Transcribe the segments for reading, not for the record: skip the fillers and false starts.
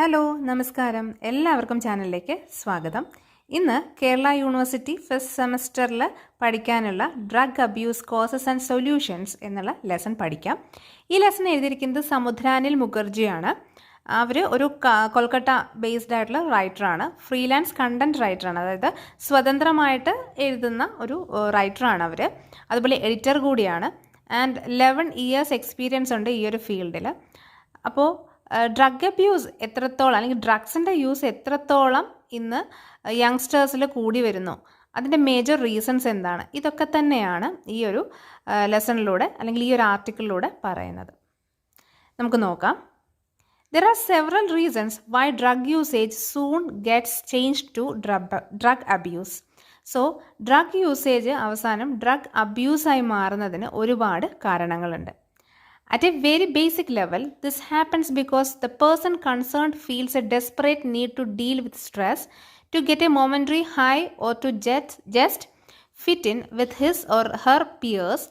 Hello നമസ്കാരം, എല്ലാവർക്കും ചാനലിലേക്ക് സ്വാഗതം. ഇന്ന് കേരള യൂണിവേഴ്സിറ്റി ഫസ്റ്റ് സെമസ്റ്ററിൽ പഠിക്കാനുള്ള drug abuse causes and solutions എന്നുള്ള ലെസൺ പഠിക്കാം. ഈ ലെസൺ എഴുതിയിരിക്കുന്നത് സമുദ്രാനിൽ മുഖർജിയാണ്. അവർ ഒരു കൊൽക്കത്ത ബേസ്ഡ് ആയിട്ടുള്ള റൈറ്ററാണ്, ഫ്രീലാൻസ് കണ്ടൻറ് റൈറ്ററാണ്, അതായത് സ്വതന്ത്രമായിട്ട് എഴുതുന്ന ഒരു റൈറ്ററാണ് അവർ. അതുപോലെ എഡിറ്റർ കൂടിയാണ്. ആൻഡ് 11 years എക്സ്പീരിയൻസ് ഉണ്ട് ഈ ഒരു ഫീൽഡിൽ. അപ്പോൾ ഡ്രഗ് അബ്യൂസ് എത്രത്തോളം, അല്ലെങ്കിൽ ഡ്രഗ്സിൻ്റെ യൂസ് എത്രത്തോളം ഇന്ന് യങ്സ്റ്റേഴ്സിൽ കൂടി വരുന്നു, അതിൻ്റെ മേജർ റീസൺസ് എന്താണ്, ഇതൊക്കെ തന്നെയാണ് ഈ ഒരു ലെസണിലൂടെ അല്ലെങ്കിൽ ഈ ഒരു ആർട്ടിക്കിളിലൂടെ പറയുന്നത്. നമുക്ക് നോക്കാം. There are several reasons why drug usage soon gets changed to drug abuse. So drug usage അവസാനം ഡ്രഗ് അബ്യൂസായി മാറുന്നതിന് ഒരുപാട് കാരണങ്ങളുണ്ട്. At a very basic level, this happens because the person concerned feels a desperate need to deal with stress, to get a momentary high, or to just fit in with his or her peers,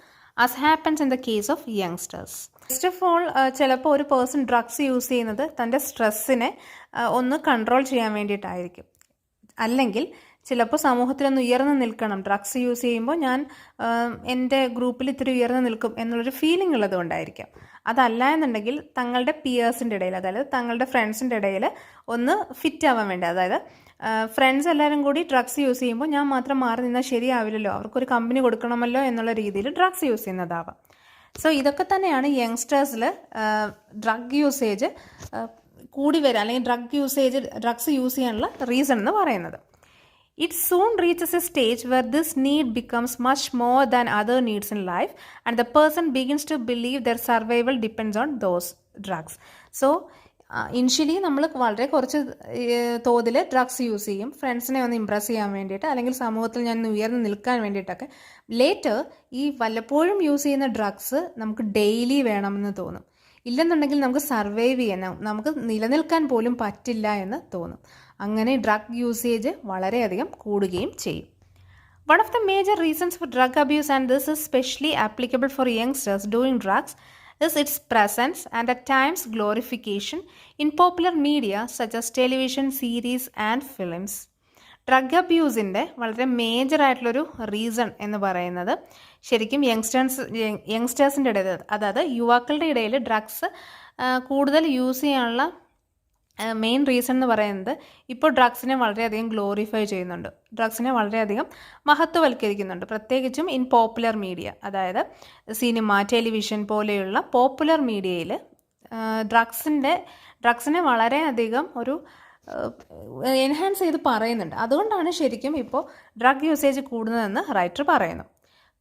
as happens in the case of youngsters. First of all, ചിലപ്പോൾ ഒരു person drugs use ചെയ്യുന്നത് തൻ്റെ സ്ട്രെസ്സിനെ ഒന്ന് control ചെയ്യാൻ വേണ്ടിയിട്ടായിരിക്കും. അല്ലെങ്കിൽ ചിലപ്പോൾ സമൂഹത്തിലൊന്ന് ഉയർന്നു നിൽക്കണം, ഡ്രഗ്സ് യൂസ് ചെയ്യുമ്പോൾ ഞാൻ എൻ്റെ ഗ്രൂപ്പിൽ ഇത്തിരി ഉയർന്നു നിൽക്കും എന്നുള്ളൊരു ഫീലിംഗ് ഉള്ളത് കൊണ്ടായിരിക്കാം. അതല്ല എന്നുണ്ടെങ്കിൽ തങ്ങളുടെ പിയേഴ്സിൻ്റെ ഇടയിൽ, അതായത് തങ്ങളുടെ ഫ്രണ്ട്സിൻ്റെ ഇടയിൽ ഒന്ന് ഫിറ്റ് ആവാൻ വേണ്ടി, അതായത് ഫ്രണ്ട്സ് എല്ലാവരും കൂടി ഡ്രഗ്സ് യൂസ് ചെയ്യുമ്പോൾ ഞാൻ മാത്രം മാറി നിന്നാൽ ശരിയാവില്ലല്ലോ, അവർക്കൊരു കമ്പനി കൊടുക്കണമല്ലോ എന്നുള്ള രീതിയിൽ ഡ്രഗ്സ് യൂസ് ചെയ്യുന്നതാവാം. സോ ഇതൊക്കെ തന്നെയാണ് യങ്സ്റ്റേഴ്സിൽ ഡ്രഗ് യൂസേജ് കൂടി വരിക, അല്ലെങ്കിൽ ഡ്രഗ്സ് യൂസ് ചെയ്യാനുള്ള റീസൺ എന്ന് പറയുന്നത്. It soon reaches a stage where this need becomes much more than other needs in life, and the person begins to believe their survival depends on those drugs. So, initially നമ്മൾ വളരെ കുറച്ച് തോതിൽ drugs use ചെയ്യും, ഫ്രണ്ട്സിനെ ഒന്ന് impress ചെയ്യാൻ വേണ്ടിയിട്ട്, അല്ലെങ്കിൽ സമൂഹത്തിൽ ഞാൻ ഉയർന്നു നിൽക്കാൻ വേണ്ടിയിട്ടൊക്കെ. ലേറ്റർ ഈ വല്ലപ്പോഴും യൂസ് ചെയ്യുന്ന ഡ്രഗ്സ് നമുക്ക് ഡെയിലി വേണമെന്ന് തോന്നും. ഇല്ലെന്നുണ്ടെങ്കിൽ നമുക്ക് സർവൈവ് ചെയ്യാൻ, നമുക്ക് നിലനിൽക്കാൻ പോലും പറ്റില്ല എന്ന് തോന്നും. അങ്ങനെ ഡ്രഗ് യൂസേജ് വളരെയധികം കൂടുകയും ചെയ്യും. One of the major reasons for drug abuse, and this is especially applicable for youngsters doing drugs, is its presence and at times glorification in popular media such as television series and films. Drug അബ്യൂസിൻ്റെ വളരെ major ആയിട്ടുള്ളൊരു reason എന്ന് പറയുന്നത് ശരിക്കും യങ്സ്റ്റേഴ്സിൻ്റെ ഇടയിൽ, അതായത് യുവാക്കളുടെ ഇടയിൽ ഡ്രഗ്സ് കൂടുതൽ യൂസ് ചെയ്യാനുള്ള മെയിൻ റീസൺ എന്ന് പറയുന്നത് ഇപ്പോൾ ഡ്രഗ്സിനെ വളരെയധികം ഗ്ലോറിഫൈ ചെയ്യുന്നുണ്ട്, ഡ്രഗ്സിനെ വളരെയധികം മഹത്വവൽക്കരിക്കുന്നുണ്ട്, പ്രത്യേകിച്ചും ഇൻ പോപ്പുലർ മീഡിയ, അതായത് സിനിമ, ടെലിവിഷൻ പോലെയുള്ള പോപ്പുലർ മീഡിയയിൽ ഡ്രഗ്സിനെ വളരെയധികം ഒരു എൻഹാൻസ് ചെയ്ത് പറയുന്നുണ്ട്. അതുകൊണ്ടാണ് ശരിക്കും ഇപ്പോൾ ഡ്രഗ് യൂസേജ് കൂടുന്നതെന്ന് റൈറ്റർ പറയുന്നു.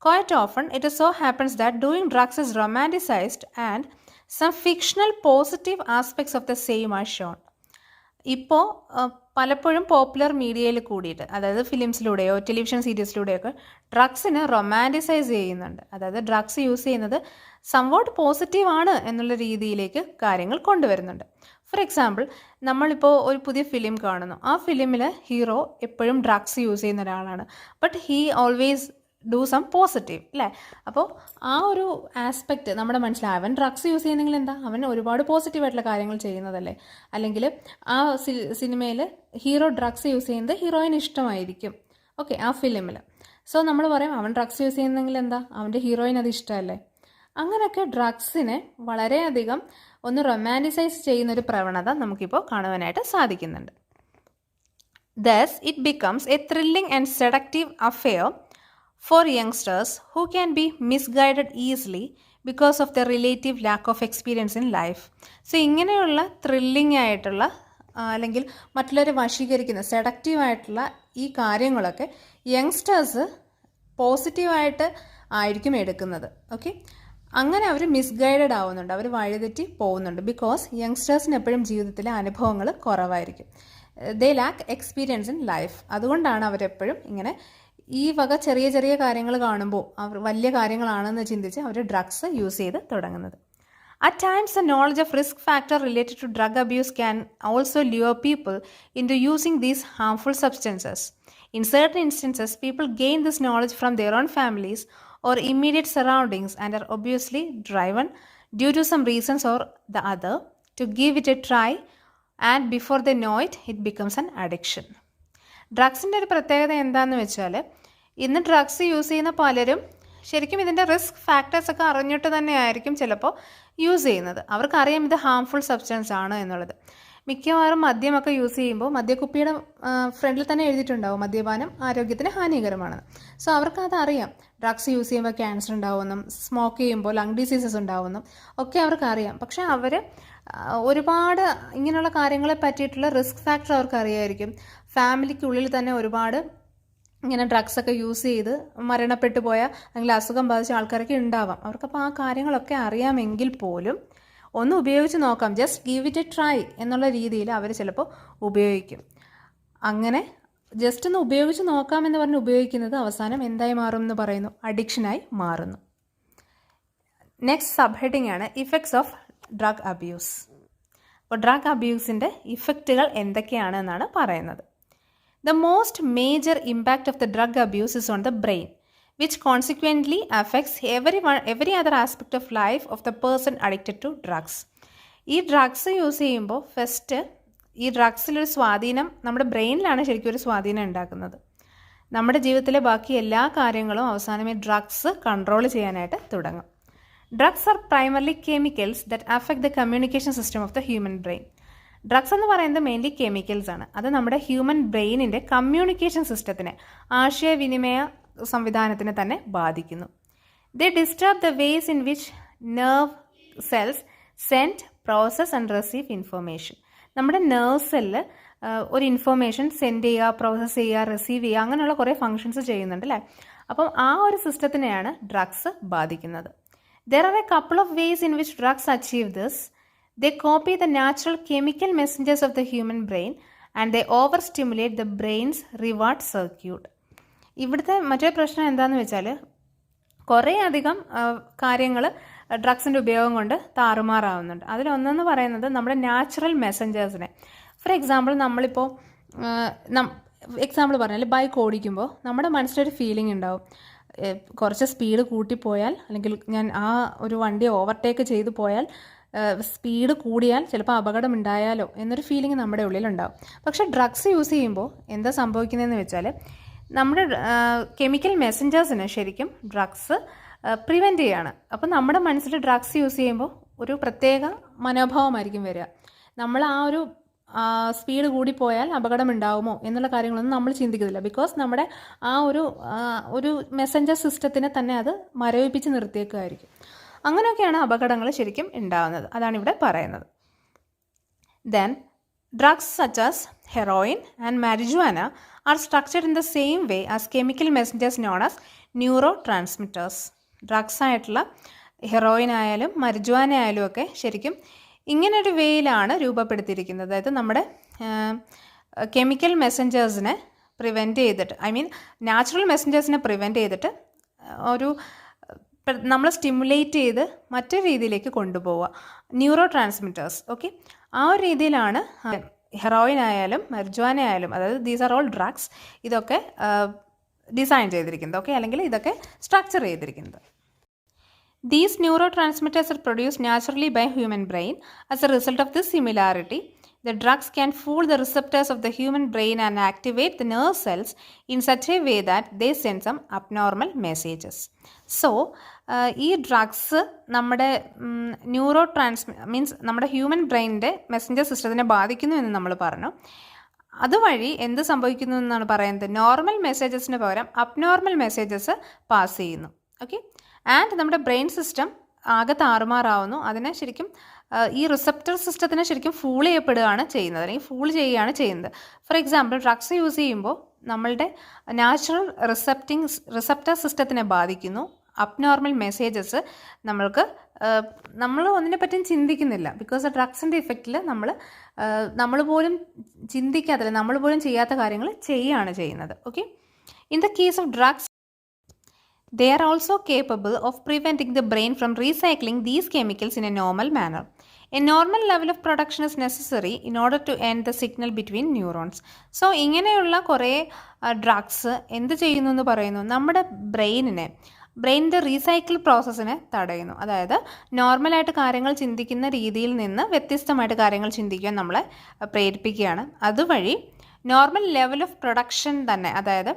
Quite often it so happens that doing drugs is romanticized and some fictional positive aspects of the same are shown. ഇപ്പോൾ പലപ്പോഴും പോപ്പുലർ മീഡിയയിൽ കൂടിയിട്ട്, അതായത് ഫിലിംസിലൂടെയോ ടെലിവിഷൻ സീരീസിലൂടെയൊക്കെ ഡ്രഗ്സിനെ റൊമാൻറ്റിസൈസ് ചെയ്യുന്നുണ്ട്. അതായത് ഡ്രഗ്സ് യൂസ് ചെയ്യുന്നത് സംവാട്ട് പോസിറ്റീവ് ആണ് എന്നുള്ള രീതിയിലേക്ക് കാര്യങ്ങൾ കൊണ്ടുവരുന്നുണ്ട്. ഫോർ എക്സാമ്പിൾ, നമ്മളിപ്പോൾ ഒരു പുതിയ ഫിലിം കാണുന്നു, ആ ഫിലിമിൽ ഹീറോ എപ്പോഴും ഡ്രഗ്സ് യൂസ് ചെയ്യുന്ന ഒരാളാണ്, but he always do some positive, അല്ലേ? അപ്പോൾ ആ ഒരു ആസ്പെക്റ്റ് നമ്മുടെ മനസ്സിലാവും. അവൻ ഡ്രഗ്സ് യൂസ് ചെയ്യുന്നെങ്കിൽ എന്താ, അവൻ ഒരുപാട് പോസിറ്റീവായിട്ടുള്ള കാര്യങ്ങൾ ചെയ്യുന്നതല്ലേ. അല്ലെങ്കിൽ ആ സിനിമയിൽ ഹീറോ ഡ്രഗ്സ് യൂസ് ചെയ്യുന്നത് ഹീറോയിന് ഇഷ്ടമായിരിക്കും, ഓക്കെ, ആ ഫിലിമിൽ. സോ നമ്മൾ പറയും അവൻ ഡ്രഗ്സ് യൂസ് ചെയ്യുന്നെങ്കിൽ എന്താ, അവൻ്റെ ഹീറോയിന് അത് ഇഷ്ടമല്ലേ. അങ്ങനെയൊക്കെ ഡ്രഗ്സിനെ വളരെയധികം ഒന്ന് റൊമാൻറ്റിസൈസ് ചെയ്യുന്നൊരു പ്രവണത നമുക്കിപ്പോൾ കാണുവാനായിട്ട് സാധിക്കുന്നുണ്ട്. Thus, it becomes a thrilling and seductive affair for youngsters who can be misguided easily because of their relative lack of experience in life. So ഇങ്ങനെയുള്ള ത്രില്ലിംഗ് ആയിട്ടുള്ള അല്ലെങ്കിൽ മറ്റുള്ളവരെ വശീകരിക്കുന്ന സെഡക്റ്റീവായിട്ടുള്ള ഈ കാര്യങ്ങളൊക്കെ യങ്സ്റ്റേഴ്സ് പോസിറ്റീവായിട്ട് ആയിരിക്കും എടുക്കുന്നത്. ഓക്കെ, അങ്ങനെ അവർ മിസ്ഗൈഡഡ് ആവുന്നുണ്ട്, അവർ വഴിതെറ്റി പോകുന്നുണ്ട്. ബിക്കോസ് യങ്സ്റ്റേഴ്സിന് എപ്പോഴും ജീവിതത്തിലെ അനുഭവങ്ങൾ കുറവായിരിക്കും. ദേ ലാക്ക് എക്സ്പീരിയൻസ് ഇൻ ലൈഫ്. അതുകൊണ്ടാണ് അവരെപ്പോഴും ഇങ്ങനെ ഈ വക ചെറിയ ചെറിയ കാര്യങ്ങൾ കാണുമ്പോൾ അവർ വലിയ കാര്യങ്ങളാണെന്ന് ചിന്തിച്ച് അവർ ഡ്രഗ്സ് യൂസ് ചെയ്ത് തുടങ്ങുന്നത്. At times, the knowledge of risk factor related to drug abuse can also lure people into using these harmful substances. In certain instances, people gain this knowledge from their own families or immediate surroundings and are obviously driven, due to some reasons or the other, to give it a try and before they know it it becomes an addiction. ഡ്രഗ്സിൻ്റെ ഒരു പ്രത്യേകത എന്താണെന്ന് വെച്ചാൽ ഇന്ന് drugs use ചെയ്യുന്ന പലരും ശരിക്കും ഇതിൻ്റെ റിസ്ക് ഫാക്ടേഴ്സൊക്കെ അറിഞ്ഞിട്ട് തന്നെ ആയിരിക്കും ചിലപ്പോൾ യൂസ് ചെയ്യുന്നത്. അവർക്കറിയാം ഇത് ഹാംഫുൾ സബ്സ്റ്റൻസ് ആണ് എന്നുള്ളത്. മിക്കവാറും മദ്യമൊക്കെ യൂസ് ചെയ്യുമ്പോൾ മദ്യക്കുപ്പിയുടെ ഫ്രണ്ടിൽ തന്നെ എഴുതിയിട്ടുണ്ടാവും മദ്യപാനം ആരോഗ്യത്തിന് ഹാനികരമാണെന്ന്. സോ അവർക്കത് അറിയാം. ഡ്രഗ്സ് യൂസ് ചെയ്യുമ്പോൾ ക്യാൻസർ ഉണ്ടാവുമെന്നും സ്മോക്ക് ചെയ്യുമ്പോൾ ലങ് ഡിസീസസ് ഉണ്ടാവുമെന്നും ഒക്കെ അവർക്കറിയാം. പക്ഷേ അവർ ഒരുപാട് ഇങ്ങനെയുള്ള കാര്യങ്ങളെ പറ്റിയിട്ടുള്ള റിസ്ക് ഫാക്ടർ അവർക്ക് അറിയായിരിക്കും. ഫാമിലിക്കുള്ളിൽ തന്നെ ഒരുപാട് ഇങ്ങനെ ഡ്രഗ്സൊക്കെ യൂസ് ചെയ്ത് മരണപ്പെട്ടു പോയ അല്ലെങ്കിൽ അസുഖം ബാധിച്ച ആൾക്കാരൊക്കെ ഉണ്ടാവാം. അവർക്കപ്പോൾ ആ കാര്യങ്ങളൊക്കെ അറിയാമെങ്കിൽ പോലും ഒന്ന് ഉപയോഗിച്ച് നോക്കാം, just give it A try എന്നുള്ള രീതിയിൽ അവർ ചിലപ്പോൾ ഉപയോഗിക്കും. അങ്ങനെ ജസ്റ്റ് ഒന്ന് ഉപയോഗിച്ച് നോക്കാമെന്ന് പറഞ്ഞ് ഉപയോഗിക്കുന്നത് അവസാനം എന്തായി മാറും എന്ന് പറയുന്നു, അഡിക്ഷനായി മാറുന്നു. നെക്സ്റ്റ് സബ് ഹെഡിങ് ആണ് ഇഫക്ട്സ് ഓഫ് ഡ്രഗ് അബ്യൂസ്. അപ്പോൾ ഡ്രഗ് അബ്യൂസിൻ്റെ ഇഫക്റ്റുകൾ എന്തൊക്കെയാണ് എന്നാണ് പറയുന്നത്. The most major impact of the drug abuse is on the brain, which consequently affects every other aspect of life of the person addicted to drugs. ഈ drugs use ചെയ്യുമ്പോൾ first ഈ ഡ്രഗ്സിലൊരു സ്വാധീനം നമ്മുടെ ബ്രെയിനിലാണ് ശരിക്കും ഒരു സ്വാധീനം ഉണ്ടാക്കുന്നത്. നമ്മുടെ ജീവിതത്തിലെ ബാക്കി എല്ലാ കാര്യങ്ങളും അവസാനം ഈ ഡ്രഗ്സ് കൺട്രോൾ ചെയ്യാനായിട്ട് തുടങ്ങും. Drugs R primarily chemicals that affect the communication system of the human brain. Drugs എന്ന് പറയുന്നത് മെയിൻലി കെമിക്കൽസ് ആണ്. അത് നമ്മുടെ ഹ്യൂമൻ ബ്രെയിനിൻ്റെ കമ്മ്യൂണിക്കേഷൻ സിസ്റ്റത്തിനെ, ആശയവിനിമയ സംവിധാനത്തിനെ തന്നെ ബാധിക്കുന്നു. They disturb the ways in which nerve cells send, process and receive information. നമ്മുടെ നെർവ് സെല്ല് ഒരു ഇൻഫർമേഷൻ സെൻഡ് ചെയ്യുക, പ്രോസസ്സ് ചെയ്യുക, റിസീവ് ചെയ്യുക, അങ്ങനെയുള്ള കുറേ ഫങ്ഷൻസ് ചെയ്യുന്നുണ്ട് അല്ലേ. അപ്പം ആ ഒരു സിസ്റ്റത്തിനെയാണ് ഡ്രഗ്സ് ബാധിക്കുന്നത്. There are a couple of ways in which drugs achieve this. They copy the natural chemical messengers of the human brain and they overstimulate the brain's reward circuit. ഇവിടുത്തെ മറ്റൊരു പ്രശ്നം എന്താണെന്ന് വെച്ചാൽ കുറേ അധികം കാര്യങ്ങൾ ഡ്രഗ്സിൻ്റെ ഉപയോഗം കൊണ്ട് താറുമാറാവുന്നുണ്ട്. അതിലൊന്നെന്ന് പറയുന്നത് നമ്മുടെ നാച്ചുറൽ മെസ്സഞ്ചേഴ്സിനെ. ഫോർ എക്സാമ്പിൾ നമ്മളിപ്പോൾ എക്സാമ്പിൾ പറഞ്ഞാൽ ബൈക്ക് ഓടിക്കുമ്പോൾ നമ്മുടെ മനസ്സിലൊരു ഫീലിംഗ് ഉണ്ടാവും, കുറച്ച് സ്പീഡ് കൂട്ടിപ്പോയാൽ അല്ലെങ്കിൽ ഞാൻ ആ ഒരു വണ്ടി ഓവർടേക്ക് ചെയ്തു പോയാൽ, സ്പീഡ് കൂടിയാൽ ചിലപ്പോൾ അപകടം ഉണ്ടായാലോ എന്നൊരു ഫീലിംഗ് നമ്മുടെ ഉള്ളിലുണ്ടാവും. പക്ഷേ ഡ്രഗ്സ് യൂസ് ചെയ്യുമ്പോൾ എന്താ സംഭവിക്കുന്നതെന്ന് വെച്ചാൽ നമ്മുടെ കെമിക്കൽ മെസ്സഞ്ചേഴ്സിന് ശരിക്കും ഡ്രഗ്സ് പ്രിവെൻറ്റ് ചെയ്യുകയാണ്. അപ്പോൾ നമ്മുടെ മനസ്സിൽ ഡ്രഗ്സ് യൂസ് ചെയ്യുമ്പോൾ ഒരു പ്രത്യേക മനോഭാവമായിരിക്കും വരിക. നമ്മൾ ആ ഒരു സ്പീഡ് കൂടിപ്പോയാൽ അപകടം ഉണ്ടാവുമോ എന്നുള്ള കാര്യങ്ങളൊന്നും നമ്മൾ ചിന്തിക്കുന്നില്ല. ബിക്കോസ് നമ്മുടെ ആ ഒരു മെസ്സഞ്ചർ സിസ്റ്റത്തിനെ തന്നെ അത് മരവിപ്പിച്ച് നിർത്തിയേക്കുമായിരിക്കും. അങ്ങനെയൊക്കെയാണ് അപകടങ്ങൾ ശരിക്കും ഉണ്ടാകുന്നത്. അതാണ് ഇവിടെ പറയുന്നത്. Then drugs such as heroin and marijuana are structured in the same way as chemical messengers known as neurotransmitters. Drugs ആയിട്ടുള്ള ഹെറോയിൻ ആയാലും മരിജുവാന ആയാലും ഒക്കെ ശരിക്കും ഇങ്ങനൊരു വേയിലാണ് രൂപപ്പെടുത്തിയിരിക്കുന്നത്. അതായത് നമ്മുടെ കെമിക്കൽ മെസ്സഞ്ചേഴ്സിനെ പ്രിവെൻറ്റ് ചെയ്തിട്ട്, നാച്ചുറൽ മെസ്സഞ്ചേഴ്സിനെ പ്രിവെൻറ്റ് ചെയ്തിട്ട് ഒരു നമ്മൾ സ്റ്റിമുലേറ്റ് ചെയ്ത് മറ്റൊരു രീതിയിലേക്ക് കൊണ്ടുപോവുക, ന്യൂറോ ട്രാൻസ്മിറ്റേഴ്സ്. ഓക്കെ, ആ ഒരു രീതിയിലാണ് ഹെറോയിൻ ആയാലും മരിജുവാന ആയാലും, അതായത് ദീസ് ആർ ഓൾ ഡ്രഗ്സ്, ഇതൊക്കെ ഡിസൈൻ ചെയ്തിരിക്കുന്നത്. ഓക്കെ, അല്ലെങ്കിൽ ഇതൊക്കെ സ്ട്രക്ചർ ചെയ്തിരിക്കുന്നത്. These neurotransmitters are produced naturally by human brain. As a result of this similarity, the drugs can fool the receptors of the human brain and activate the nerve cells in such a way that they send some abnormal messages. So, ഈ drugs നമ്മുടെ നമ്മുടെ human ബ്രെയിനിൻ്റെ Messenger സിസ്റ്റത്തിനെ ബാധിക്കുന്നു എന്ന് നമ്മൾ പറഞ്ഞു. അതുവഴി എന്ത് സംഭവിക്കുന്നു എന്നാണ് പറയുന്നത്, നോർമൽ മെസ്സേജസിന് പകരം അബ്നോർമൽ മെസ്സേജസ് പാസ് ചെയ്യുന്നു. ഓക്കെ, ആൻഡ് നമ്മുടെ ബ്രെയിൻ സിസ്റ്റം ആകെ താറുമാറാവുന്നു. അതിനെ ശരിക്കും ഈ റിസപ്റ്റർ സിസ്റ്റത്തിനെ ശരിക്കും ഫൂൾ ചെയ്യപ്പെടുകയാണ് ചെയ്യുന്നത്, അല്ലെങ്കിൽ ഫൂൾ ചെയ്യുകയാണ് ചെയ്യുന്നത്. ഫോർ എക്സാമ്പിൾ, ഡ്രഗ്സ് യൂസ് ചെയ്യുമ്പോൾ നമ്മളുടെ നാച്ചുറൽ റിസപ്റ്റർ സിസ്റ്റത്തിനെ ബാധിക്കുന്നു. അബ്നോർമൽ മെസ്സേജസ് നമ്മൾ ഒന്നിനെ പറ്റിയും ചിന്തിക്കുന്നില്ല. ബിക്കോസ് ഡ്രഗ്സിൻ്റെ ഇഫക്റ്റിൽ നമ്മൾ പോലും ചിന്തിക്കാത്ത, നമ്മൾ പോലും ചെയ്യാത്ത കാര്യങ്ങൾ ചെയ്യുകയാണ് ചെയ്യുന്നത്. Okay, in the case of drugs, they are also capable of preventing the brain from recycling these chemicals in a normal manner. A normal level of production is necessary in order to end the signal between neurons. So, ഇങ്ങനെയുള്ള കുറേ drugs എന്ത് ചെയ്യുന്നു എന്ന് പറയുന്നു, നമ്മുടെ ബ്രെയിനിനെ ബ്രെയിനിൻ്റെ recycle പ്രോസസ്സിനെ തടയുന്നു. അതായത് നോർമലായിട്ട് കാര്യങ്ങൾ ചിന്തിക്കുന്ന രീതിയിൽ നിന്ന് വ്യത്യസ്തമായിട്ട് കാര്യങ്ങൾ ചിന്തിക്കാൻ നമ്മളെ പ്രേരിപ്പിക്കുകയാണ്. അതുവഴി നോർമൽ ലെവൽ ഓഫ് പ്രൊഡക്ഷൻ തന്നെ, അതായത്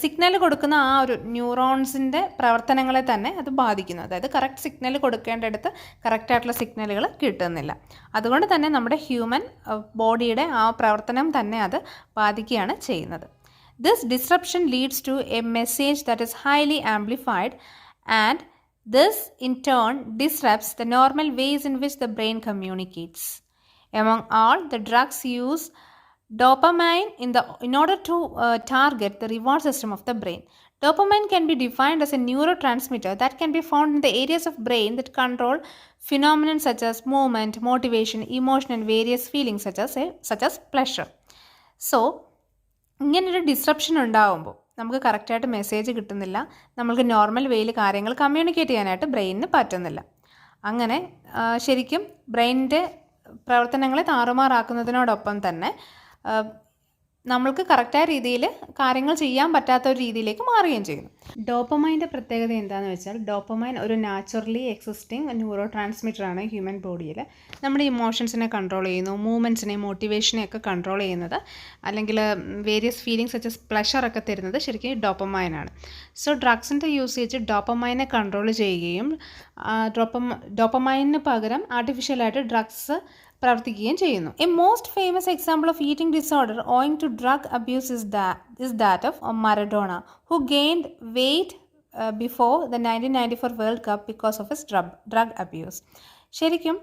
സിഗ്നൽ കൊടുക്കുന്ന ആ ഒരു ന്യൂറോൺസിൻ്റെ പ്രവർത്തനങ്ങളെ തന്നെ അത് ബാധിക്കുന്നു. അതായത് കറക്റ്റ് സിഗ്നൽ കൊടുക്കേണ്ടടുത്ത് കറക്റ്റായിട്ടുള്ള സിഗ്നലുകൾ കിട്ടുന്നില്ല. അതുകൊണ്ട് തന്നെ നമ്മുടെ ഹ്യൂമൻ ബോഡിയുടെ ആ പ്രവർത്തനം തന്നെ അത് ബാധിക്കുകയാണ് ചെയ്യുന്നത്. This disruption leads to a message that is highly amplified, and this in turn disrupts the normal ways in which the brain communicates. Among all, the drugs use dopamine in order to target the reward system of the brain. Dopamine can be defined as a neurotransmitter that can be found in the areas of brain that control phenomena such as movement, motivation, emotion, and various feelings such as pleasure. So, ഇങ്ങനൊരു disruption ഉണ്ടാകുമ്പോൾ നമുക്ക് കറക്റ്റായിട്ട് message കിട്ടുന്നില്ല, നമ്മൾക്ക് normal വേയിൽ കാര്യങ്ങൾ communicate ചെയ്യാനായിട്ട് ബ്രെയിനിന് പറ്റുന്നില്ല. അങ്ങനെ ശരിക്കും ബ്രെയിനിൻ്റെ പ്രവർത്തനങ്ങളെ താറുമാറാക്കുന്നതിനോടൊപ്പം തന്നെ നമ്മൾക്ക് കറക്റ്റായ രീതിയിൽ കാര്യങ്ങൾ ചെയ്യാൻ പറ്റാത്ത ഒരു രീതിയിലേക്ക് മാറുകയും ചെയ്യുന്നു. ഡോപ്പമൈൻ്റെ പ്രത്യേകത എന്താണെന്ന് വെച്ചാൽ, ഡോപ്പമൈൻ ഒരു നാച്ചുറലി എക്സിസ്റ്റിംഗ് ന്യൂറോ ട്രാൻസ്മിറ്ററാണ് ഹ്യൂമൻ ബോഡിയിൽ. നമ്മുടെ ഇമോഷൻസിനെ കൺട്രോൾ ചെയ്യുന്നു, മൂവ്മെൻറ്റ്സിനെ, മോട്ടിവേഷനെയൊക്കെ കൺട്രോൾ ചെയ്യുന്നത്, അല്ലെങ്കിൽ വേരിയസ് ഫീലിങ്സ് സച്ച് എസ് പ്ലഷറൊക്കെ തരുന്നത് ശരിക്കും ഡോപ്പമൈനാണ്. സോ ഡ്രഗ്സിൻ്റെ യൂസേജ് ഡോപ്പമൈനെ കൺട്രോൾ ചെയ്യുകയും ഡോപ്പമൈനിന് പകരം ആർട്ടിഫിഷ്യലായിട്ട് ഡ്രഗ്സ് പ്രവർത്തിക്കുകയും ചെയ്യുന്നു. A most famous example of eating disorder owing to drug abuse is that of Maradona, who gained weight before the 1994 world cup because of his drug abuse. ശരിക്കും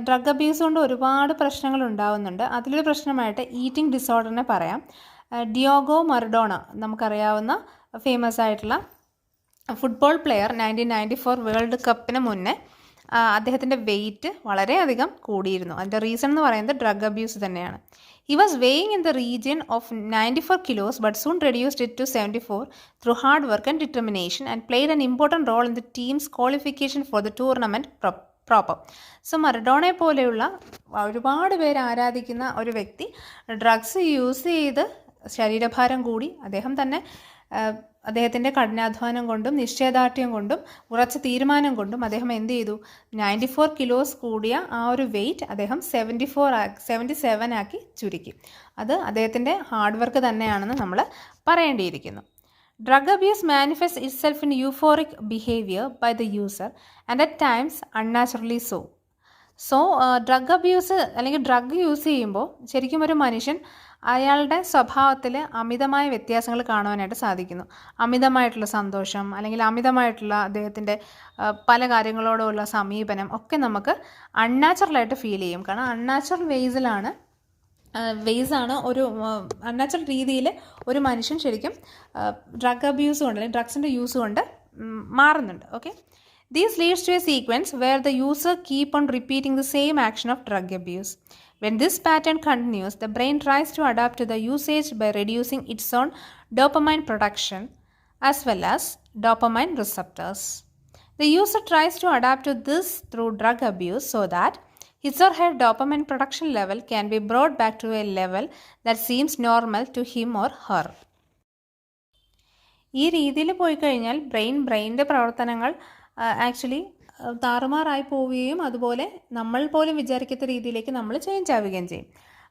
drug abuse കൊണ്ട് ഒരുപാട് പ്രശ്നങ്ങൾ ഉണ്ടാകുന്നുണ്ട്. അതിലൊരു പ്രശ്നമായിട്ട് ഈറ്റിംഗ് ഡിസോർഡറിനെ പറയാം. ഡിയോഗോ മറഡോണ, നമുക്കറിയാവുന്ന ഫേമസ് ആയിട്ടുള്ള ഫുട്ബോൾ പ്ലെയർ, 1994 വേൾഡ് കപ്പിന് മുന്നേ അദ്ദേഹത്തിൻ്റെ വെയിറ്റ് വളരെയധികം കൂടിയിരുന്നു. അതിൻ്റെ റീസൺ എന്ന് പറയുന്നത് ഡ്രഗ് അബ്യൂസ് തന്നെയാണ്. He was weighing in the region of 94 kilos but soon reduced it to 74 through hard work and determination and played an important role in the team's qualification for the tournament proper. So മറഡോണയെ പോലെയുള്ള ഒരുപാട് പേര് ആരാധിക്കുന്ന ഒരു വ്യക്തി drugs use ചെയ്ത് ശരീരഭാരം കൂടി, അദ്ദേഹം തന്നെ അദ്ദേഹത്തിൻ്റെ കഠിനാധ്വാനം കൊണ്ടും നിശ്ചയദാർഢ്യം കൊണ്ടും ഉറച്ച തീരുമാനം കൊണ്ടും അദ്ദേഹം എന്ത് ചെയ്തു, 94 kilos കൂടിയ ആ ഒരു വെയിറ്റ് അദ്ദേഹം 77 ആക്കി ചുരുക്കി. അത് അദ്ദേഹത്തിൻ്റെ ഹാർഡ് വർക്ക് തന്നെയാണെന്ന് നമ്മൾ പറയേണ്ടിയിരിക്കുന്നു. Drug abuse manifests itself in euphoric behavior by the user and at times unnaturally so. So drug abuse അല്ലെങ്കിൽ ഡ്രഗ് യൂസ് ചെയ്യുമ്പോൾ ശരിക്കും ഒരു മനുഷ്യൻ അയാളുടെ സ്വഭാവത്തിൽ അമിതമായ വ്യത്യാസങ്ങൾ കാണുവാനായിട്ട് സാധിക്കുന്നു. അമിതമായിട്ടുള്ള സന്തോഷം, അല്ലെങ്കിൽ അമിതമായിട്ടുള്ള അദ്ദേഹത്തിൻ്റെ പല കാര്യങ്ങളോടുള്ള സമീപനം ഒക്കെ നമുക്ക് അൺനാച്ചുറലായിട്ട് ഫീൽ ചെയ്യും. കാരണം അൺനാച്ചുറൽ വേസാണ് ഒരു അൺനാച്ചുറൽ രീതിയിൽ ഒരു മനുഷ്യൻ ശരിക്കും ഡ്രഗ് അബ്യൂസ് കൊണ്ട് അല്ലെങ്കിൽ ഡ്രഗ്സിൻ്റെ യൂസ് കൊണ്ട് മാറുന്നുണ്ട്. Okay, this leads to a sequence where the user keep on repeating the same action of drug abuse. When this pattern continues, the brain tries to adapt to the usage by reducing its own dopamine production as well as dopamine receptors. The user tries to adapt to this through drug abuse so that his or her dopamine production level can be brought back to a level that seems normal to him or her. ഈ രീതിയിൽ പോയി കഴിഞ്ഞാൽ ബ്രെയിനിൻ്റെ പ്രവർത്തനങ്ങൾ actually താറുമാറായി പോവുകയും അതുപോലെ നമ്മൾ പോലും വിചാരിക്കാത്ത രീതിയിലേക്ക് നമ്മൾ ചേഞ്ച് ആവുകയും ചെയ്യും.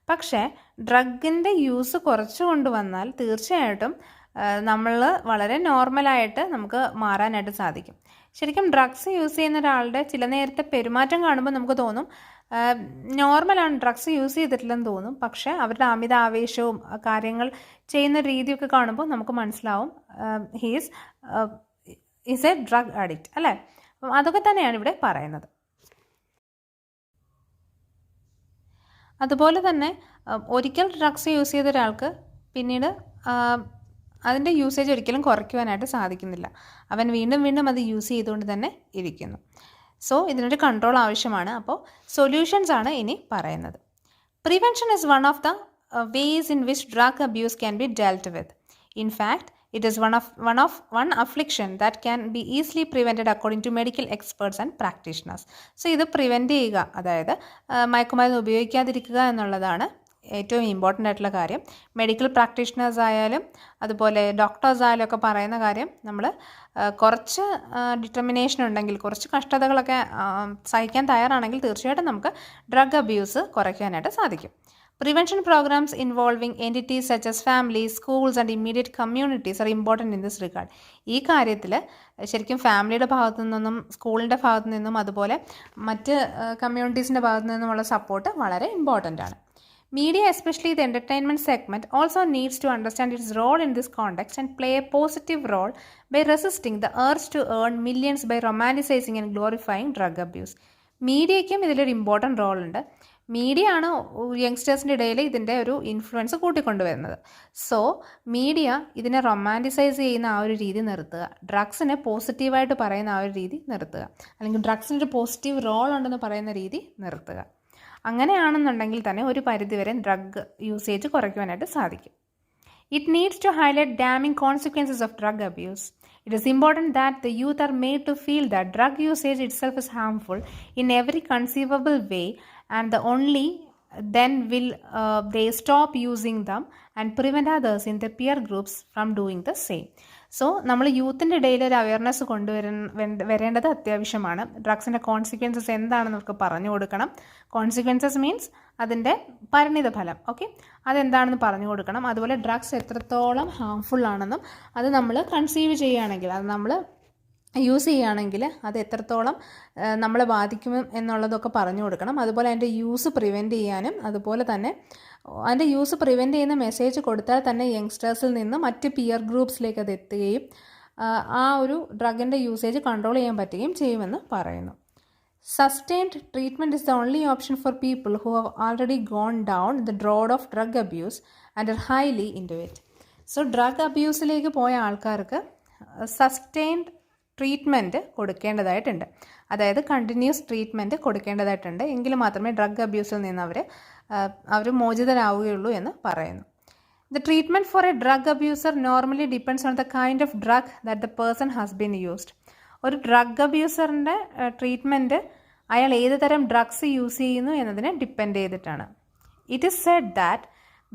പക്ഷേ ഡ്രഗിൻ്റെ യൂസ് കുറച്ച് കൊണ്ടുവന്നാൽ തീർച്ചയായിട്ടും നമ്മൾ വളരെ നോർമലായിട്ട് നമുക്ക് മാറാനായിട്ട് സാധിക്കും. ശരിക്കും ഡ്രഗ്സ് യൂസ് ചെയ്യുന്ന ഒരാളുടെ ചില നേരത്തെ പെരുമാറ്റം കാണുമ്പോൾ നമുക്ക് തോന്നും നോർമലാണ്, ഡ്രഗ്സ് യൂസ് ചെയ്തിട്ടില്ലെന്ന് തോന്നും. പക്ഷേ അവരുടെ അമിത ആവേശവും കാര്യങ്ങൾ ചെയ്യുന്ന രീതിയൊക്കെ കാണുമ്പോൾ നമുക്ക് മനസ്സിലാവും ഹീസ് എ ഡ്രഗ് അഡിക്റ്റ് അല്ലേ. അപ്പം അതൊക്കെ തന്നെയാണ് ഇവിടെ പറയുന്നത്. അതുപോലെ തന്നെ ഒരിക്കൽ ഡ്രഗ്സ് യൂസ് ചെയ്ത ഒരാൾക്ക് പിന്നീട് അതിൻ്റെ യൂസേജ് ഒരിക്കലും കുറയ്ക്കുവാനായിട്ട് സാധിക്കുന്നില്ല. അവൻ വീണ്ടും അത് യൂസ് ചെയ്തുകൊണ്ട് തന്നെ ഇരിക്കുന്നു. സോ ഇതിനൊരു കൺട്രോൾ ആവശ്യമാണ്. അപ്പോൾ സൊല്യൂഷൻസ് ആണ് ഇനി പറയുന്നത്. Prevention is one of the ways in which drug abuse can be delt with. In fact it is one affliction that can be easily prevented according to medical experts and practitioners. So ഇത് prevent ചെയ്യുക, അതായത് മയക്കുമരുന്ന് ഉപയോഗിക്കാതിരിക്കുക എന്നുള്ളതാണ് ഏറ്റവും important ആയിട്ടുള്ള കാര്യം. Medical practitioners ആയാലും അതുപോലെ ഡോക്ടേഴ്സ് ആയാലും ഒക്കെ പറയുന്ന കാര്യം, നമ്മൾ കുറച്ച് ഡിറ്റർമിനേഷൻ ഉണ്ടെങ്കിൽ, കുറച്ച് കഷ്ടതകളൊക്കെ സഹിക്കാൻ തയ്യാറാണെങ്കിൽ തീർച്ചയായിട്ടും നമുക്ക് ഡ്രഗ് അബ്യൂസ് കുറയ്ക്കാനായിട്ട് സാധിക്കും. Prevention programs involving entities such as families, schools and immediate communities are important in this regard. ഈ കാര്യത്തിൽ ശരിക്കും ഫാമിലിയുടെ ഭാഗത്തു നിന്നും സ്കൂളിൻ്റെ ഭാഗത്തു നിന്നും അതുപോലെ മറ്റ് കമ്മ്യൂണിറ്റീസിൻ്റെ ഭാഗത്തു നിന്നുമുള്ള സപ്പോർട്ട് വളരെ ഇമ്പോർട്ടൻ്റ് ആണ്. Media, especially the entertainment segment, also needs to understand its role in this context and play a positive role by resisting the urge to earn millions by romanticizing and glorifying drug abuse. മീഡിയയ്ക്കും ഇതിലൊരു important റോളുണ്ട്. Media ആണ് യങ്സ്റ്റേഴ്സിൻ്റെ ഇടയിൽ ഇതിൻ്റെ ഒരു influence കൂട്ടിക്കൊണ്ടുവരുന്നത്. So media ഇതിനെ romanticise ചെയ്യുന്ന ആ ഒരു രീതി നിർത്തുക, ഡ്രഗ്സിനെ പോസിറ്റീവായിട്ട് പറയുന്ന ആ ഒരു രീതി നിർത്തുക, അല്ലെങ്കിൽ ഡ്രഗ്സിനൊരു പോസിറ്റീവ് റോൾ ഉണ്ടെന്ന് പറയുന്ന രീതി നിർത്തുക. അങ്ങനെയാണെന്നുണ്ടെങ്കിൽ തന്നെ ഒരു പരിധിവരെ ഡ്രഗ് യൂസേജ് കുറയ്ക്കുവാനായിട്ട് സാധിക്കും. It needs to highlight damning consequences of drug abuse. It is important that the youth are made to feel that drug usage itself is harmful in every conceivable way, and the only then will they stop using them and prevent others in their peer groups from doing the same. So നമ്മൾ യൂത്തിൻ്റെ ഇടയിൽ ഒരു awareness വരേണ്ടത് അത്യാവശ്യമാണ്. ഡ്രഗ്സിൻ്റെ consequences എന്താണെന്ന് നമുക്ക് പറഞ്ഞു കൊടുക്കണം. Consequences means അതിൻ്റെ പരിണിത ഫലം, ഓക്കെ, അതെന്താണെന്ന് പറഞ്ഞു കൊടുക്കണം. അതുപോലെ ഡ്രഗ്സ് എത്രത്തോളം ഹാംഫുൾ ആണെന്നും അത് നമ്മൾ കൺസീവ് ചെയ്യുകയാണെങ്കിൽ, അത് നമ്മൾ യൂസ് ചെയ്യുകയാണെങ്കിൽ അത് എത്രത്തോളം നമ്മളെ ബാധിക്കും എന്നുള്ളതൊക്കെ പറഞ്ഞു കൊടുക്കണം. അതുപോലെ അതിൻ്റെ യൂസ് പ്രിവെൻറ്റ് ചെയ്യാനും, അതുപോലെ തന്നെ അതിൻ്റെ യൂസ് പ്രിവെൻറ്റ് ചെയ്യുന്ന മെസ്സേജ് കൊടുത്താൽ തന്നെ യങ്സ്റ്റേഴ്സിൽ നിന്ന് മറ്റ് പിയർ ഗ്രൂപ്പ്സിലേക്ക് അത് എത്തുകയും ആ ഒരു ഡ്രഗിൻ്റെ യൂസേജ് കൺട്രോൾ ചെയ്യാൻ പറ്റുകയും ചെയ്യുമെന്ന് പറയുന്നു. Sustained treatment is the only option for people who have already gone down the road of drug abuse and are highly into it. So drug abuseലേക്ക് പോയ ആൾക്കാർക്ക് സസ്റ്റെയിൻഡ് ട്രീറ്റ്മെൻറ്റ് കൊടുക്കേണ്ടതായിട്ടുണ്ട്. അതായത് കണ്ടിന്യൂസ് ട്രീറ്റ്മെൻറ്റ് കൊടുക്കേണ്ടതായിട്ടുണ്ട്. എങ്കിൽ മാത്രമേ drug അബ്യൂസിൽ നിന്ന് അവർ മോചിതരാവുകയുള്ളൂ എന്ന് പറയുന്നു. The treatment for a drug abuser normally depends on the kind of drug that the person has been used. ഒരു drug അബ്യൂസറിൻ്റെ ട്രീറ്റ്മെൻറ്റ് അയാൾ ഏത് തരം ഡ്രഗ്സ് യൂസ് ചെയ്യുന്നു എന്നതിനെ ഡിപ്പെൻഡ് ചെയ്തിട്ടാണ്. It is said that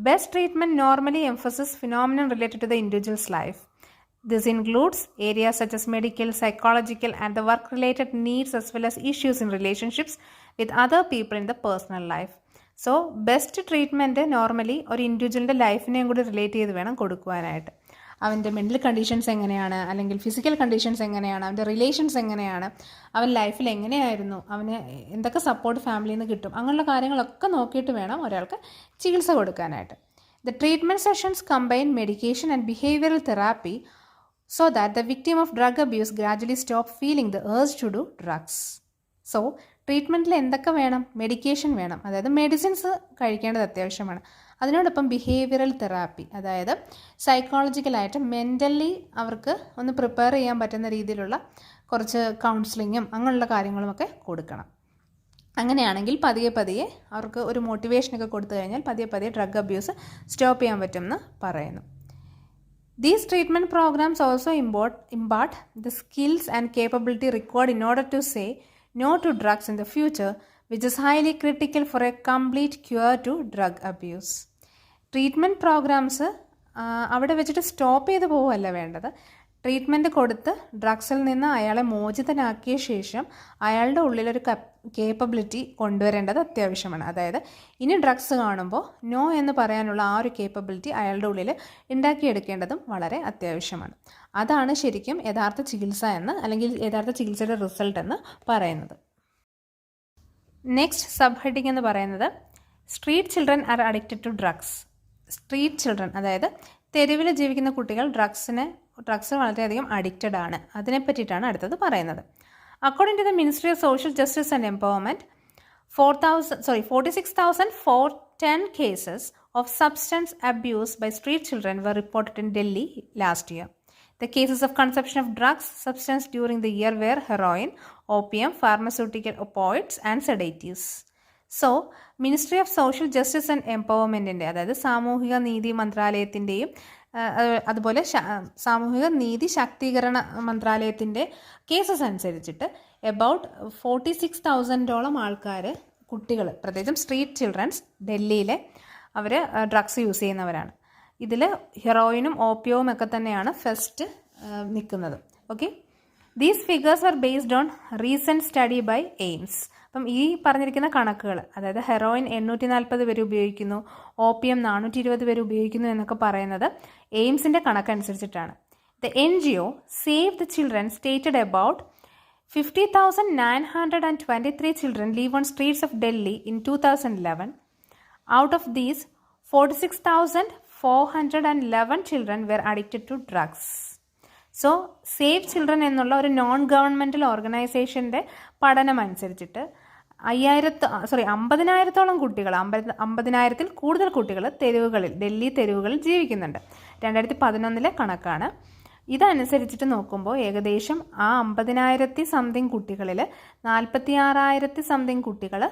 best treatment normally emphasis phenomenon related to the individual's life. This includes areas such as medical, psychological and the work-related needs as well as issues in relationships with other people in the personal life. So, best treatment normally ഒരു ഇൻഡിവിജ്വലിൻ്റെ ലൈഫിനെയും കൂടി relate ചെയ്ത് വേണം കൊടുക്കുവാനായിട്ട്. അവൻ്റെ mental conditions എങ്ങനെയാണ്, അല്ലെങ്കിൽ physical conditions എങ്ങനെയാണ്, അവൻ്റെ relations എങ്ങനെയാണ്, അവൻ ലൈഫിൽ എങ്ങനെയായിരുന്നു, അവന് എന്തൊക്കെ സപ്പോർട്ട് ഫാമിലിയിൽ നിന്ന് കിട്ടും, അങ്ങനെയുള്ള കാര്യങ്ങളൊക്കെ നോക്കിയിട്ട് വേണം ഒരാൾക്ക് ചികിത്സ കൊടുക്കാനായിട്ട്. The treatment sessions combine medication and behavioral therapy so that the victim of drug abuse gradually stop feeling the urge to do drugs. So, ട്രീറ്റ്മെൻറ്റിൽ എന്തൊക്കെ വേണം? മെഡിക്കേഷൻ വേണം, അതായത് മെഡിസിൻസ് കഴിക്കേണ്ടത് അത്യാവശ്യമാണ്. അതിനോടൊപ്പം ബിഹേവിയറൽ തെറാപ്പി, അതായത് സൈക്കോളജിക്കലായിട്ട് മെൻ്റലി അവർക്ക് ഒന്ന് പ്രിപ്പയർ ചെയ്യാൻ പറ്റുന്ന രീതിയിലുള്ള കുറച്ച് കൗൺസിലിങ്ങും അങ്ങനെയുള്ള കാര്യങ്ങളുമൊക്കെ കൊടുക്കണം. അങ്ങനെയാണെങ്കിൽ പതിയെ പതിയെ അവർക്ക് ഒരു മോട്ടിവേഷനൊക്കെ കൊടുത്തു കഴിഞ്ഞാൽ പതിയെ പതിയെ ഡ്രഗ് അബ്യൂസ് സ്റ്റോപ്പ് ചെയ്യാൻ പറ്റുമെന്ന് പറയുന്നു. These treatment programs also impart the skills and capability required in order to say no to drugs in the future, which is highly critical for a complete cure to drug abuse. Treatment programs അവിടെ വെച്ചിട്ട് stop ചെയ്ത് പോവുകയല്ല വേണ്ടത്. Treatment കൊടുത്ത് ഡ്രഗ്സിൽ നിന്ന് അയാളെ മോചിതനാക്കിയ ശേഷം അയാളുടെ ഉള്ളിലൊരു കേപ്പബിലിറ്റി കൊണ്ടുവരേണ്ടത് അത്യാവശ്യമാണ്. അതായത് ഇനി ഡ്രഗ്സ് കാണുമ്പോൾ നോ എന്ന് പറയാനുള്ള ആ ഒരു കേപ്പബിലിറ്റി അയാളുടെ ഉള്ളിൽ ഉണ്ടാക്കിയെടുക്കേണ്ടതും വളരെ അത്യാവശ്യമാണ്. അതാണ് ശരിക്കും യഥാർത്ഥ ചികിത്സ എന്ന്, അല്ലെങ്കിൽ യഥാർത്ഥ ചികിത്സയുടെ റിസൾട്ട് എന്ന് പറയുന്നത്. നെക്സ്റ്റ് സബ് ഹെഡിങ് എന്ന് പറയുന്നത് street children are addicted to drugs. Street children, അതായത് തെരുവിൽ ജീവിക്കുന്ന കുട്ടികൾ ഡ്രഗ്സ് വളരെയധികം അഡിക്റ്റഡ് ആണ്. അതിനെപ്പറ്റിയിട്ടാണ് അടുത്തത് പറയുന്നത്. According to the ministry of social justice and empowerment, 46,410 cases of substance abuse by street children were reported in Delhi last year. The cases of consumption of drugs substance during the year were heroin, opium, pharmaceutical opioids and sedatives. So ministry of social justice and എംപവർമെൻറ്റിൻ്റെ, അതായത് സാമൂഹിക നീതി മന്ത്രാലയത്തിൻ്റെയും അതുപോലെ സാമൂഹിക നീതി ശാക്തീകരണ മന്ത്രാലയത്തിൻ്റെ cases അനുസരിച്ചിട്ട് about 46,000ഓളം ആൾക്കാർ, കുട്ടികൾ, പ്രത്യേകിച്ചും സ്ട്രീറ്റ് ചിൽഡ്രൻസ് ഡൽഹിയിലെ അവർ ഡ്രഗ്സ് യൂസ് ചെയ്യുന്നവരാണ്. ഇതിൽ ഹെറോയിനും ഓപ്പിയവും ഒക്കെ തന്നെയാണ് ഫസ്റ്റ് നിൽക്കുന്നത്. Okay, these figures are based on recent study by AIIMS. അപ്പം ഈ പറഞ്ഞിരിക്കുന്ന കണക്കുകൾ, അതായത് ഹെറോയിൻ 840 പേര് ഉപയോഗിക്കുന്നു, ഓപ്പിയം 420 പേര് ഉപയോഗിക്കുന്നു എന്നൊക്കെ പറയുന്നത് എയിംസിൻ്റെ കണക്കനുസരിച്ചിട്ടാണ്. The NGO Save the Children stated about 50,923 children live on streets of Delhi in 2011. Out of these, 46,411 children were addicted to drugs. So save children എന്നുള്ള ഒരു നോൺ ഗവൺമെൻറ്റൽ ഓർഗനൈസേഷൻ്റെ പഠനം അനുസരിച്ചിട്ട് 50,000-ഓളം കുട്ടികൾ, 50,000-ൽ കൂടുതൽ കുട്ടികൾ ഡൽഹി തെരുവുകളിൽ ജീവിക്കുന്നുണ്ട്. 2011 കണക്കാണ്. ഇതനുസരിച്ചിട്ട് നോക്കുമ്പോൾ ഏകദേശം ആ 50,000 കുട്ടികളിൽ 46,000 കുട്ടികൾ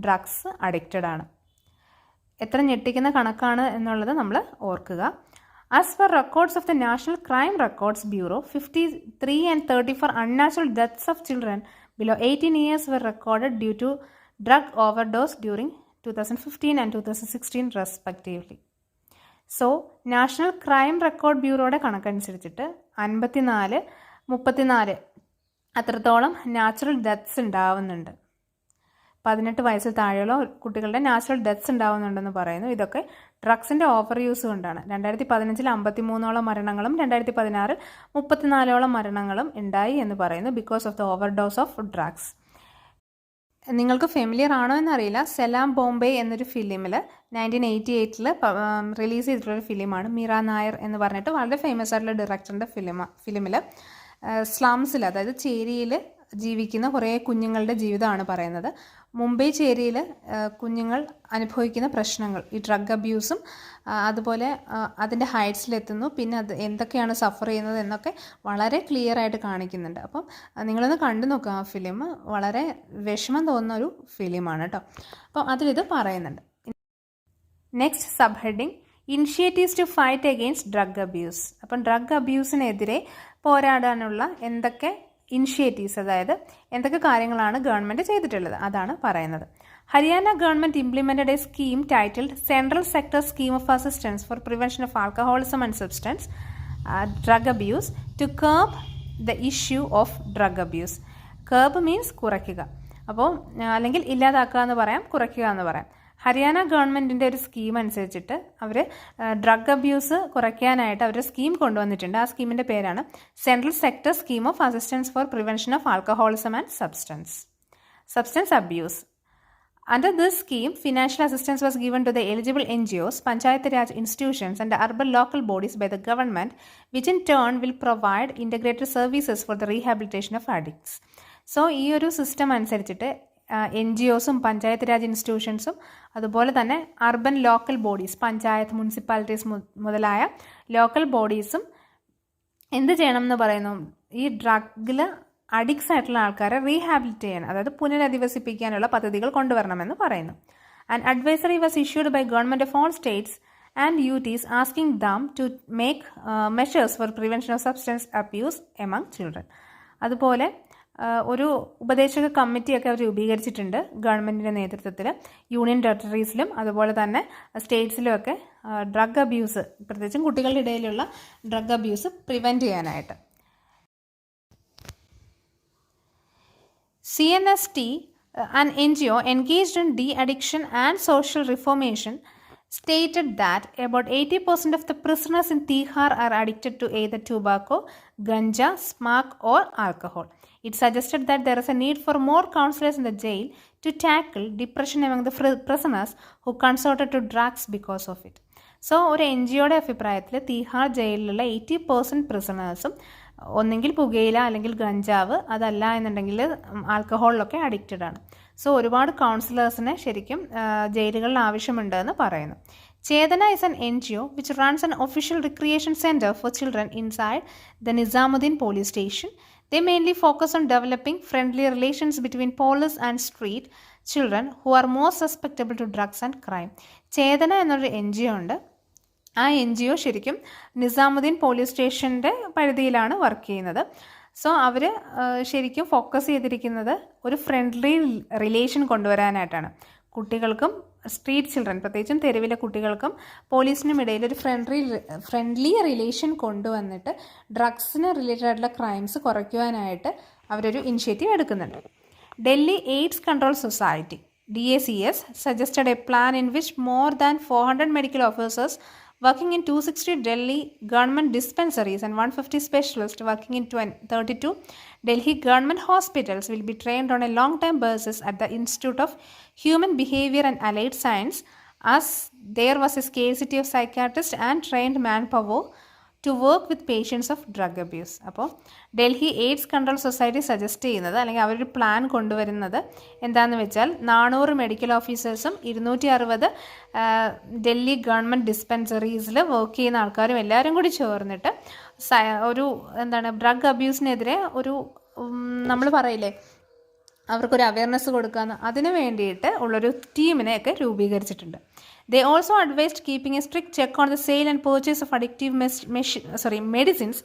ഡ്രഗ്സ് അഡിക്റ്റഡ് ആണ്. എത്ര ഞെട്ടിക്കുന്ന കണക്കാണ് എന്നുള്ളത് നമ്മൾ ഓർക്കുക. As per records of the National Crime Records Bureau, 53 and 34 unnatural deaths of children below 18 years were recorded due to drug overdose during 2015 and 2016 respectively. So, National Crime Record Bureauയുടെ കണക്കനുസരിച്ചിട്ട് 54, 34 അത്രത്തോളം natural deaths ഉണ്ടാവുന്നുണ്ട്. 18 വയസ്സിൽ താഴെയുള്ള കുട്ടികളുടെ natural deaths ഉണ്ടാവുന്നുണ്ടെന്ന് പറയുന്നു. ഇതൊക്കെ ഡ്രഗ്സിൻ്റെ over use കൊണ്ടാണ്. 2015 53ഓളം മരണങ്ങളും 2016 34ഓളം മരണങ്ങളും ഉണ്ടായി എന്ന് പറയുന്നു because of the overdose of drugs. നിങ്ങൾക്ക് ഫെമിലിയർ ആണോ എന്നറിയില്ല, സലാം ബോംബെ എന്നൊരു ഫിലിമിൽ 1988 റിലീസ് ചെയ്തിട്ടുള്ളൊരു ഫിലിമാണ്. മീര നായർ എന്ന് പറഞ്ഞിട്ട് വളരെ ഫേമസ് ആയിട്ടുള്ള ഡയറക്ടറിൻ്റെ ഫിലിമിൽ സ്ലംസിൽ, അതായത് ചേരിയിൽ ജീവിക്കുന്ന കുറേ കുഞ്ഞുങ്ങളുടെ ജീവിതമാണ് പറയുന്നത്. മുംബൈ ചേരിയിൽ കുഞ്ഞുങ്ങൾ അനുഭവിക്കുന്ന പ്രശ്നങ്ങൾ, ഈ ഡ്രഗ് അബ്യൂസും അതുപോലെ അതിൻ്റെ ഹൈറ്റ്സിലെത്തുന്നു, പിന്നെ അത് എന്തൊക്കെയാണ് സഫർ ചെയ്യുന്നത് എന്നൊക്കെ വളരെ ക്ലിയർ ആയിട്ട് കാണിക്കുന്നുണ്ട്. അപ്പം നിങ്ങളൊന്ന് കണ്ടു നോക്കുക. ആ ഫിലിം വളരെ വിഷമം തോന്നുന്ന ഒരു ഫിലിമാണ് കേട്ടോ. അപ്പം അതിലിത് പറയുന്നുണ്ട്. Next sub heading, initiatives to fight against drug abuse. അപ്പം ഡ്രഗ് അബ്യൂസിനെതിരെ പോരാടാനുള്ള എന്തൊക്കെ ഇനിഷ്യേറ്റീവ്സ്, അതായത് എന്തൊക്കെ കാര്യങ്ങളാണ് ഗവൺമെൻറ് ചെയ്തിട്ടുള്ളത് അതാണ് പറയുന്നത്. Haryana government implemented a scheme titled central sector scheme of assistance for prevention of alcoholism and substance drug abuse to curb the issue of drug abuse. Curb means കുറയ്ക്കുക, അപ്പോൾ അല്ലെങ്കിൽ ഇല്ലാതാക്കുക എന്ന് പറയാം, കുറയ്ക്കുക എന്ന് പറയാം. ഹരിയാന ഗവൺമെൻറ്റിൻ്റെ ഒരു സ്കീം അനുസരിച്ചിട്ട് അവർ ഡ്രഗ് അബ്യൂസ് കുറയ്ക്കാനായിട്ട് അവർ സ്കീം കൊണ്ടുവന്നിട്ടുണ്ട്. ആ സ്കീമിൻ്റെ പേരാണ് central sector scheme of assistance for prevention of alcoholism and substance abuse. Under this scheme, financial assistance was given to the eligible NGOs, Panchayat Raj institutions and urban local bodies by the government, which in turn will provide integrated services for the rehabilitation of addicts. So, ഈ ഒരു system അനുസരിച്ചിട്ട് NGOസും പഞ്ചായത്ത് രാജ് ഇൻസ്റ്റിറ്റ്യൂഷൻസും അതുപോലെ തന്നെ urban local bodies, panchayat, municipalities മുതലായ local ബോഡീസും എന്ത് ചെയ്യണം എന്ന് പറയുന്നു, ഈ ഡ്രഗിൽ അഡിക്ട്സ് ആയിട്ടുള്ള ആൾക്കാരെ റീഹാബിലിറ്റ് ചെയ്യാൻ, അതായത് പുനരധിവസിപ്പിക്കാനുള്ള പദ്ധതികൾ കൊണ്ടുവരണമെന്ന് പറയുന്നു. And advisory was issued by government of all states and UTs asking them to make measures for prevention of substance abuse among children. അതുപോലെ ഒരു ഉപദേശക കമ്മിറ്റിയൊക്കെ അവർ രൂപീകരിച്ചിട്ടുണ്ട് ഗവൺമെൻറ്റിൻ്റെ നേതൃത്വത്തിൽ. യൂണിയൻ ടെറിട്ടറീസിലും അതുപോലെ തന്നെ സ്റ്റേറ്റ്സിലുമൊക്കെ ഡ്രഗ് അബ്യൂസ്, പ്രത്യേകിച്ചും കുട്ടികളുടെ ഇടയിലുള്ള ഡ്രഗ് അബ്യൂസ് പ്രിവെൻറ്റ് ചെയ്യാനായിട്ട്. CNST, an NGO engaged in de-addiction and social reformation, stated that about 80% of the prisoners in Tihar are addicted to either tobacco, ganja, smoke or alcohol. It suggested that there is a need for more counselors in the jail to tackle depression among the prisoners who consorted to drugs because of it. So ഒരു NGOയുടെ അഭിപ്രായത്തിൽ തീഹാർ ജയിലിലുള്ള 80% പ്രിസണേഴ്സും ഒന്നെങ്കിൽ പുകയില അല്ലെങ്കിൽ ഗഞ്ചാവ്, അതല്ല എന്നുണ്ടെങ്കിൽ ആൽക്കഹോളിലൊക്കെ addicted ആണ്. So ഒരുപാട് കൗൺസിലേഴ്സിനെ ശരിക്കും ജയിലുകളിൽ ആവശ്യമുണ്ടെന്ന് പറയുന്നു. ചേതന is an NGO which runs an official recreation center for children inside the Nizamuddin police station. They mainly focus on developing friendly relations between police and street children who are more susceptible to drugs and crime. ചേതന എന്നൊരു NGO ഉണ്ട്. ആ NGO ശരിക്കും Nizamuddin police സ്റ്റേഷൻ്റെ പരിധിയിലാണ് work ചെയ്യുന്നത്. So അവർ ശരിക്കും focus ചെയ്തിരിക്കുന്നത് ഒരു ഫ്രണ്ട്ലി റിലേഷൻ കൊണ്ടുവരാനായിട്ടാണ്. കുട്ടികൾക്കും സ്ട്രീറ്റ് ചിൽഡ്രൻ, പ്രത്യേകിച്ചും തെരുവിലെ കുട്ടികൾക്കും പോലീസിനും ഇടയിൽ ഒരു ഫ്രണ്ട്ലി റിലേഷൻ കൊണ്ടുവന്നിട്ട് ഡ്രഗ്സിന് റിലേറ്റഡ് ആയിട്ടുള്ള ക്രൈംസ് കുറയ്ക്കുവാനായിട്ട് അവരൊരു ഇനിഷ്യേറ്റീവ് എടുക്കുന്നുണ്ട്. Delhi AIDS control society DACS suggested a plan in which more than 400 medical officers working in 260 Delhi government dispensaries and 150 specialists working in 32 Delhi government hospitals will be trained on a long-term basis at the Institute of Human Behavior and Allied Science, as there was a scarcity of psychiatrists and trained manpower to work with patients of drug abuse. അപ്പോൾ Delhi AIDS control society suggest ചെയ്യുന്നത്, അല്ലെങ്കിൽ അവരൊരു plan കൊണ്ടുവരുന്നത് എന്താണെന്ന് വെച്ചാൽ 400 medical ഓഫീസേഴ്സും 260 Delhi government ഡിസ്പെൻസറീസിൽ work ചെയ്യുന്ന ആൾക്കാരും എല്ലാവരും കൂടി ചേർന്നിട്ട് ഒരു ഡ്രഗ് അബ്യൂസിനെതിരെ ഒരു നമ്മൾ പറയില്ലേ അവർക്കൊരു അവയർനെസ് കൊടുക്കാമെന്ന്, അതിന് വേണ്ടിയിട്ട് ഉള്ളൊരു ടീമിനെയൊക്കെ രൂപീകരിച്ചിട്ടുണ്ട്. They also advised keeping a strict check on the sale and purchase of addictive medicines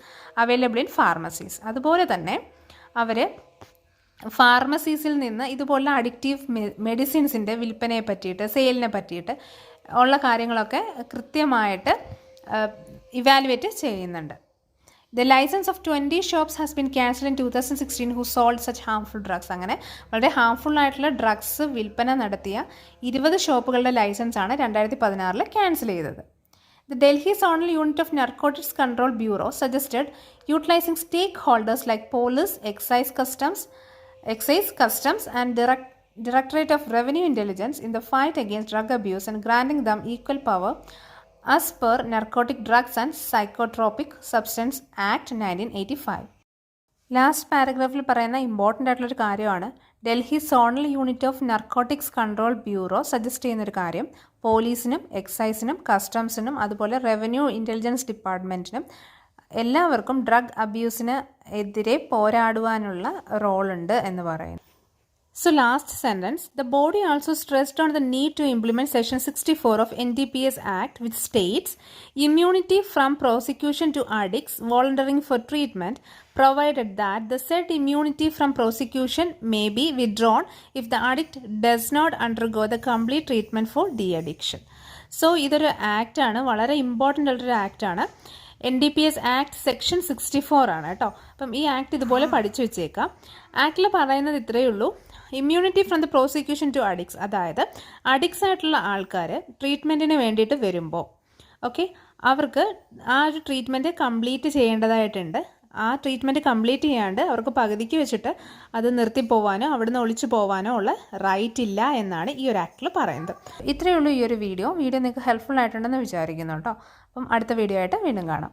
available in pharmacies. അതുപോലെ തന്നെ അവർ ഫാർമസീസിൽ നിന്ന് ഇതുപോലുള്ള അഡിക്റ്റീവ് മെഡിസിൻസിൻ്റെ വിൽപ്പനയെ പറ്റിയിട്ട്, സെയിലിനെ പറ്റിയിട്ട് ഉള്ള കാര്യങ്ങളൊക്കെ കൃത്യമായിട്ട് ഇവാലുവേറ്റ് ചെയ്യുന്നുണ്ട്. The license of 20 shops has been cancelled in 2016 who sold such harmful drugs. അങ്ങനെ വളരെ ഹാംഫുൾ ആയിട്ടുള്ള ഡ്രഗ്സ് വിൽപ്പന നടത്തിയ 20 ഷോപ്പുകളുടെ ലൈസൻസാണ് 2016 ക്യാൻസൽ ചെയ്തത്. The Delhi Zonal Unit of Narcotics Control Bureau suggested utilizing stakeholders like police, excise, customs and Directorate of Revenue Intelligence in the fight against drug abuse and granting them equal power as per Narcotic Drugs and Psychotropic Substance Act 1985. Last പാരഗ്രാഫിൽ പറയുന്ന important ആയിട്ടുള്ളൊരു കാര്യമാണ് Delhi zonal unit of narcotics control bureau suggest ചെയ്യുന്നൊരു കാര്യം, പോലീസിനും എക്സൈസിനും കസ്റ്റംസിനും അതുപോലെ revenue intelligence ഡിപ്പാർട്ട്മെൻറ്റിനും എല്ലാവർക്കും drug അബ്യൂസിന് എതിരെ പോരാടുവാനുള്ള റോളുണ്ട് എന്ന് പറയുന്നു. So last sentence, the body also stressed on the need to implement section 64 of NDPS Act, which states immunity from prosecution to addicts volunteering for treatment, provided that the said immunity from prosecution may be withdrawn if the addict does not undergo the complete treatment for de-addiction. So ഇതൊരു ആക്റ്റാണ്, വളരെ important ആയിട്ടൊരു ആക്റ്റാണ്. NDPS act section 64 ആണ് കേട്ടോ. അപ്പം ഈ act ഇതുപോലെ പഠിച്ചു വെച്ചേക്കാം. ആക്ടിൽ പറയുന്നത് ഇത്രയേ ഉള്ളൂ, immunity from the prosecution to addicts, അതായത് അഡിക്ട്സ് ആയിട്ടുള്ള ആൾക്കാർ ട്രീറ്റ്മെൻറ്റിന് വേണ്ടിയിട്ട് വരുമ്പോൾ അവർക്ക് ആ ഒരു ട്രീറ്റ്മെൻറ്റ് കംപ്ലീറ്റ് ചെയ്യേണ്ടതായിട്ടുണ്ട്. ആ ട്രീറ്റ്മെൻറ്റ് കംപ്ലീറ്റ് ചെയ്യാണ്ട് അവർക്ക് പകുതിക്ക് വെച്ചിട്ട് അത് നിർത്തിപ്പോവാനോ അവിടുന്ന് ഒളിച്ചു പോവാനോ ഉള്ള റൈറ്റ് ഇല്ല എന്നാണ് ഈ ഒരു ആക്ടിൽ പറയുന്നത്. ഇത്രയേ ഉള്ളൂ ഈ ഒരു വീഡിയോ നിങ്ങൾക്ക് ഹെൽപ്ഫുൾ ആയിട്ടുണ്ടെന്ന് വിചാരിക്കുന്നു കേട്ടോ. അപ്പം അടുത്ത വീഡിയോ ആയിട്ട് വീണ്ടും കാണാം.